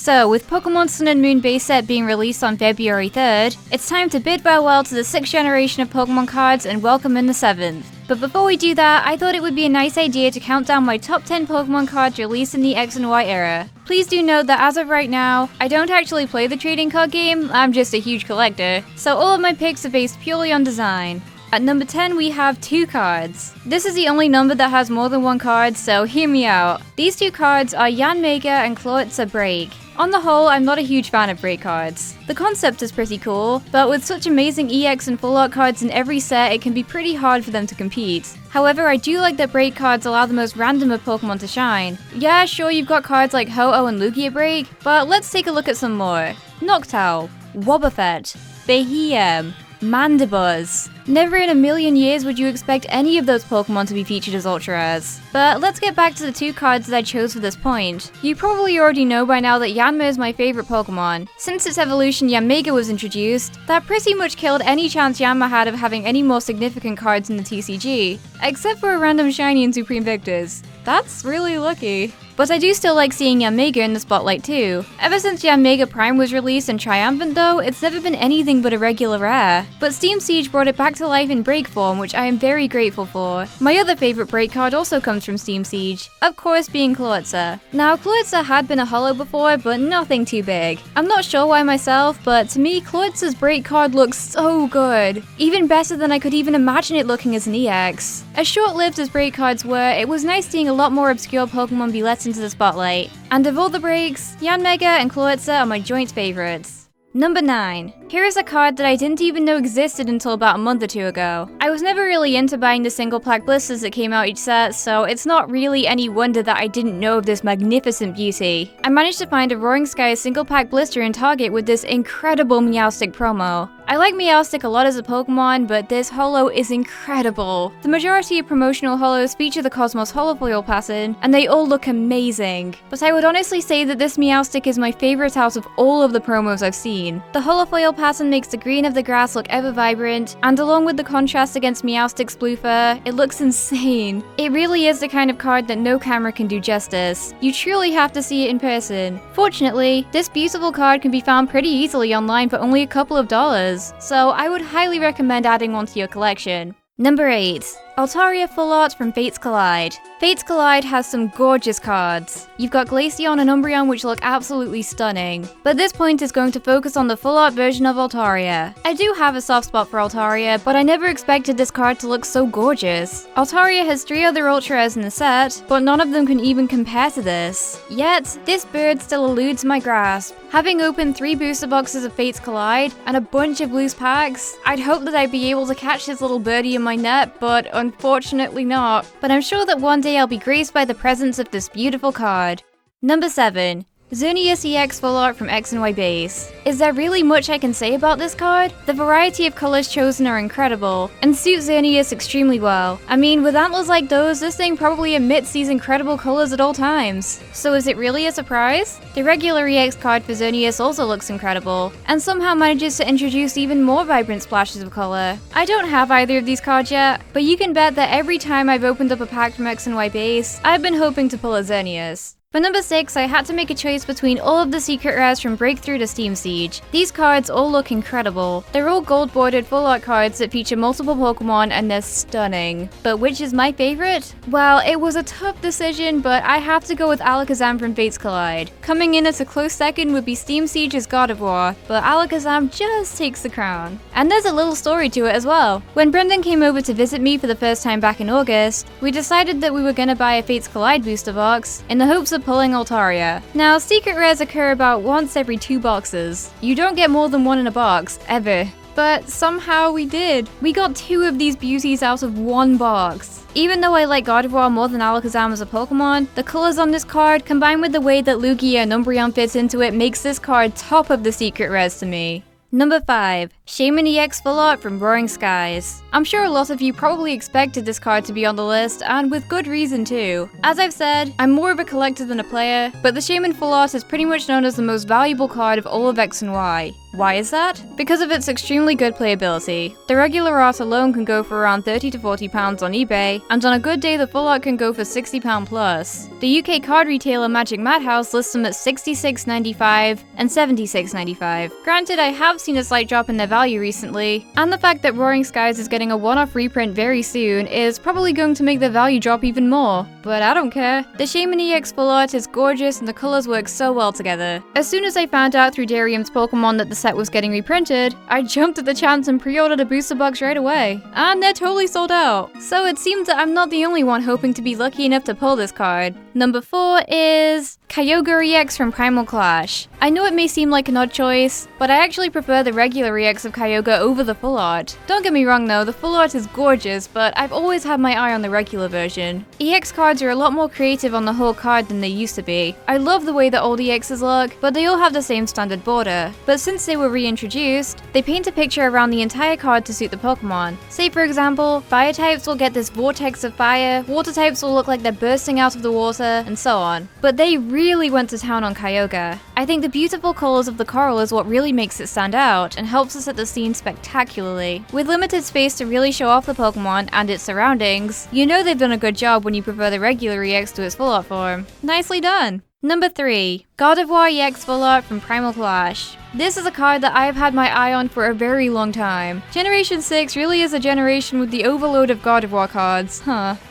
So, with Pokemon Sun and Moon base set being released on February 3rd, it's time to bid farewell to the 6th generation of Pokemon cards and welcome in the 7th. But before we do that, I thought it would be a nice idea to count down my top 10 Pokemon cards released in the X and Y era. Please do note that as of right now, I don't actually play the trading card game, I'm just a huge collector, so all of my picks are based purely on design. At number 10 we have 2 cards. This is the only number that has more than 1 card, so hear me out. These 2 cards are Yanmega and Clawitzer Break. On the whole, I'm not a huge fan of break cards. The concept is pretty cool, but with such amazing EX and full art cards in every set, it can be pretty hard for them to compete. However, I do like that break cards allow the most random of Pokemon to shine. Yeah, sure, you've got cards like Ho-Oh and Lugia break, but let's take a look at some more. Noctowl, Wobbuffet, Behem, Mandibuzz. Never in a million years would you expect any of those Pokemon to be featured as Ultra Rares. But let's get back to the 2 cards that I chose for this point. You probably already know by now that Yanma is my favorite Pokemon. Since its evolution Yanmega was introduced, that pretty much killed any chance Yanma had of having any more significant cards in the TCG, except for a random shiny in Supreme Victors. That's really lucky. But I do still like seeing Yanmega in the spotlight too. Ever since Yanmega Prime was released in Triumphant though, it's never been anything but a regular rare. But Steam Siege brought it back to life in break form, which I am very grateful for. My other favorite break card also comes from Steam Siege, of course being Clawitzer. Now Clawitzer had been a holo before, but nothing too big. I'm not sure why myself, but to me Clawitzer's break card looks so good. Even better than I could even imagine it looking as an EX. As short-lived as break cards were, it was nice seeing a lot more obscure Pokemon be let into the spotlight. And of all the breaks, Yanmega and Clawitzer are my joint favorites. Number 9. Here is a card that I didn't even know existed until about a month or 2 ago. I was never really into buying the single pack blisters that came out each set, so it's not really any wonder that I didn't know of this magnificent beauty. I managed to find a Roaring Skies single pack blister in Target with this incredible Meowstic promo. I like Meowstic a lot as a Pokemon, but this holo is incredible. The majority of promotional holos feature the Cosmos Holofoil pattern, and they all look amazing. But I would honestly say that this Meowstic is my favorite out of all of the promos I've seen. The Holofoil pattern makes the green of the grass look ever vibrant, and along with the contrast against Meowstic's blue fur, it looks insane. It really is the kind of card that no camera can do justice. You truly have to see it in person. Fortunately, this beautiful card can be found pretty easily online for only a couple of dollars. So I would highly recommend adding one to your collection. Number 8. Altaria Full Art from Fates Collide. Fates Collide has some gorgeous cards. You've got Glaceon and Umbreon which look absolutely stunning, but this point is going to focus on the full art version of Altaria. I do have a soft spot for Altaria, but I never expected this card to look so gorgeous. Altaria has 3 other Ultra Rares in the set, but none of them can even compare to this. Yet, this bird still eludes my grasp. Having opened 3 booster boxes of Fates Collide and a bunch of loose packs, I'd hope that I'd be able to catch this little birdie in my net, but unfortunately not. But I'm sure that one day I'll be graced by the presence of this beautiful card. Number 7. Xerneas EX Full Art from X and Y base. Is there really much I can say about this card? The variety of colors chosen are incredible, and suit Xerneas extremely well. I mean, with antlers like those, this thing probably emits these incredible colors at all times. So is it really a surprise? The regular EX card for Xerneas also looks incredible, and somehow manages to introduce even more vibrant splashes of color. I don't have either of these cards yet, but you can bet that every time I've opened up a pack from X and Y base, I've been hoping to pull a Xerneas. For number 6, I had to make a choice between all of the secret rares from Breakthrough to Steam Siege. These cards all look incredible. They're all gold-bordered full art cards that feature multiple Pokemon and they're stunning. But which is my favorite? Well, it was a tough decision, but I have to go with Alakazam from Fates Collide. Coming in at a close second would be Steam Siege's Gardevoir, but Alakazam just takes the crown. And there's a little story to it as well. When Brendan came over to visit me for the first time back in August, we decided that we were gonna buy a Fates Collide booster box in the hopes of pulling Altaria. Now, secret rares occur about once every 2 boxes. You don't get more than 1 in a box, ever. But somehow we did. We got 2 of these beauties out of 1 box. Even though I like Gardevoir more than Alakazam as a Pokemon, the colors on this card, combined with the way that Lugia and Umbreon fits into it, makes this card top of the secret rares to me. Number 5. Shaymin EX Full Art from Roaring Skies. I'm sure a lot of you probably expected this card to be on the list, and with good reason too. As I've said, I'm more of a collector than a player, but the Shaymin Full Art is pretty much known as the most valuable card of all of X and Y. Why is that? Because of its extremely good playability. The regular art alone can go for around £30 to £40 on eBay, and on a good day the full art can go for £60 plus. The UK card retailer Magic Madhouse lists them at £66.95 and £76.95. Granted, I have seen a slight drop in their value recently, and the fact that Roaring Skies is getting a one-off reprint very soon is probably going to make their value drop even more. But I don't care. The Shaman EX full art is gorgeous and the colors work so well together. As soon as I found out through Darium's Pokemon that the set was getting reprinted, I jumped at the chance and pre-ordered a booster box right away. And they're totally sold out. So it seems that I'm not the only one hoping to be lucky enough to pull this card. Number 4 is Kyogre EX from Primal Clash. I know it may seem like an odd choice, but I actually prefer the regular EX of Kyogre over the full art. Don't get me wrong though, the full art is gorgeous, but I've always had my eye on the regular version. EX cards are a lot more creative on the whole card than they used to be. I love the way the old EXs look, but they all have the same standard border. But since they were reintroduced, they paint a picture around the entire card to suit the Pokemon. Say for example, fire types will get this vortex of fire, water types will look like they're bursting out of the water, and so on. But they really went to town on Kyogre. I think the beautiful colors of the coral is what really makes it stand out and helps us set the scene spectacularly. With limited space to really show off the Pokemon and its surroundings, you know they've done a good job when you prefer the regular EX to its full art form. Nicely done! Number 3. Gardevoir EX Full Art from Primal Clash. This is a card that I have had my eye on for a very long time. Generation 6 really is a generation with the overload of Gardevoir cards,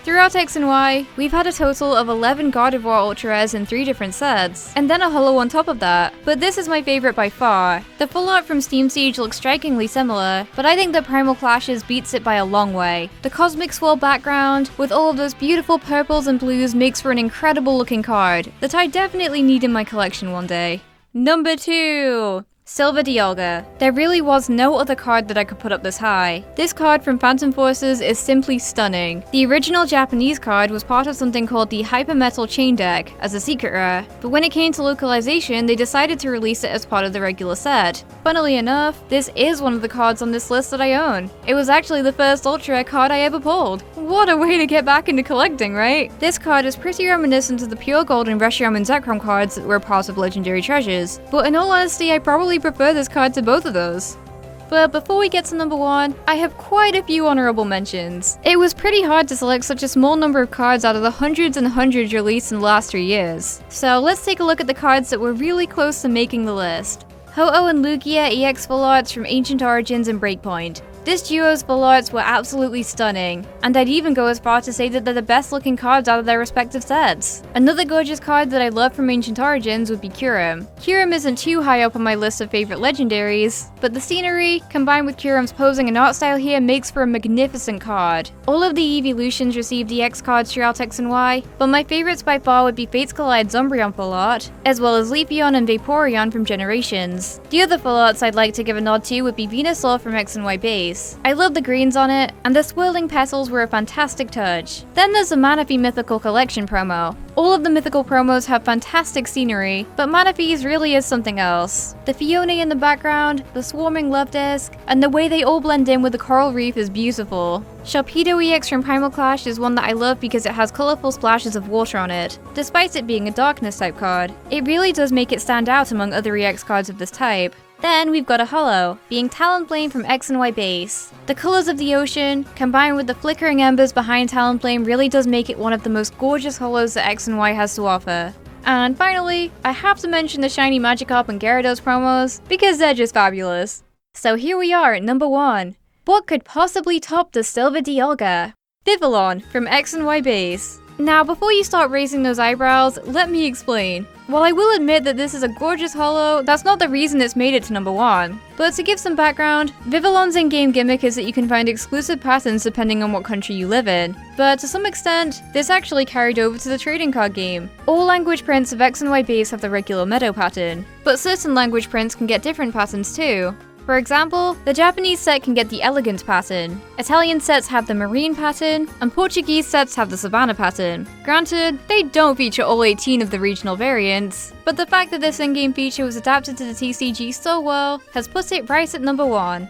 Throughout X and Y, we've had a total of 11 Gardevoir Ultra Rares in 3 different sets, and then a holo on top of that. But this is my favorite by far. The full art from Steam Siege looks strikingly similar, but I think that Primal Clashes beats it by a long way. The Cosmic Swirl background, with all of those beautiful purples and blues, makes for an incredible looking card that I definitely need in my collection one day. Number 2. Silver Dialga. There really was no other card that I could put up this high. This card from Phantom Forces is simply stunning. The original Japanese card was part of something called the Hyper Metal Chain Deck as a secret rare, but when it came to localization, they decided to release it as part of the regular set. Funnily enough, this is one of the cards on this list that I own. It was actually the first Ultra Rare card I ever pulled. What a way to get back into collecting, right? This card is pretty reminiscent of the Pure Gold and Reshiram and Zekrom cards that were part of Legendary Treasures, but in all honesty, I probably prefer this card to both of those. But before we get to number 1, I have quite a few honorable mentions. It was pretty hard to select such a small number of cards out of the hundreds and hundreds released in the last 3 years. So let's take a look at the cards that were really close to making the list. Ho-Oh and Lugia EX Full Arts from Ancient Origins and Breakpoint. This duo's full arts were absolutely stunning, and I'd even go as far to say that they're the best looking cards out of their respective sets. Another gorgeous card that I love from Ancient Origins would be Kyurem. Kyurem isn't too high up on my list of favorite legendaries, but the scenery, combined with Kyurem's posing and art style here, makes for a magnificent card. All of the evolutions received EX cards throughout X and Y, but my favorites by far would be Fates Collide Umbreon full art, as well as Leafeon and Vaporeon from Generations. The other full arts I'd like to give a nod to would be Venusaur from X and Y base. I love the greens on it, and the swirling petals were a fantastic touch. Then there's the Manaphy Mythical Collection promo. All of the mythical promos have fantastic scenery, but Manaphy's really is something else. The Phione in the background, the swarming love disc, and the way they all blend in with the coral reef is beautiful. Sharpedo EX from Primal Clash is one that I love because it has colourful splashes of water on it, despite it being a darkness type card. It really does make it stand out among other EX cards of this type. Then we've got a holo, being Talonflame from X and Y base. The colours of the ocean, combined with the flickering embers behind Talonflame, really does make it one of the most gorgeous holos that X and Y has to offer. And finally, I have to mention the shiny Magikarp and Gyarados promos, because they're just fabulous. So here we are at number 1. What could possibly top the Silver Dialga? Vivillon from X and Y base. Now, before you start raising those eyebrows, let me explain. While I will admit that this is a gorgeous holo, that's not the reason it's made it to number 1. But to give some background, Vivillon's in-game gimmick is that you can find exclusive patterns depending on what country you live in. But to some extent, this actually carried over to the trading card game. All language prints of X and Y base have the regular Meadow pattern, but certain language prints can get different patterns too. For example, the Japanese set can get the Elegant pattern, Italian sets have the Marine pattern, and Portuguese sets have the Savannah pattern. Granted, they don't feature all 18 of the regional variants, but the fact that this in-game feature was adapted to the TCG so well has put it right at number 1.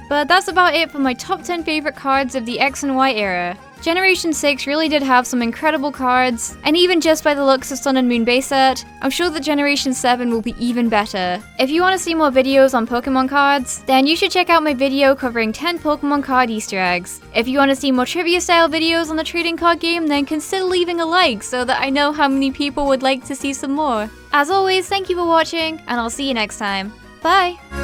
But that's about it for my top 10 favorite cards of the X and Y era. Generation 6 really did have some incredible cards, and even just by the looks of Sun and Moon base set, I'm sure that Generation 7 will be even better. If you want to see more videos on Pokemon cards, then you should check out my video covering 10 Pokemon card Easter eggs. If you want to see more trivia style videos on the trading card game, then consider leaving a like so that I know how many people would like to see some more. As always, thank you for watching, and I'll see you next time. Bye!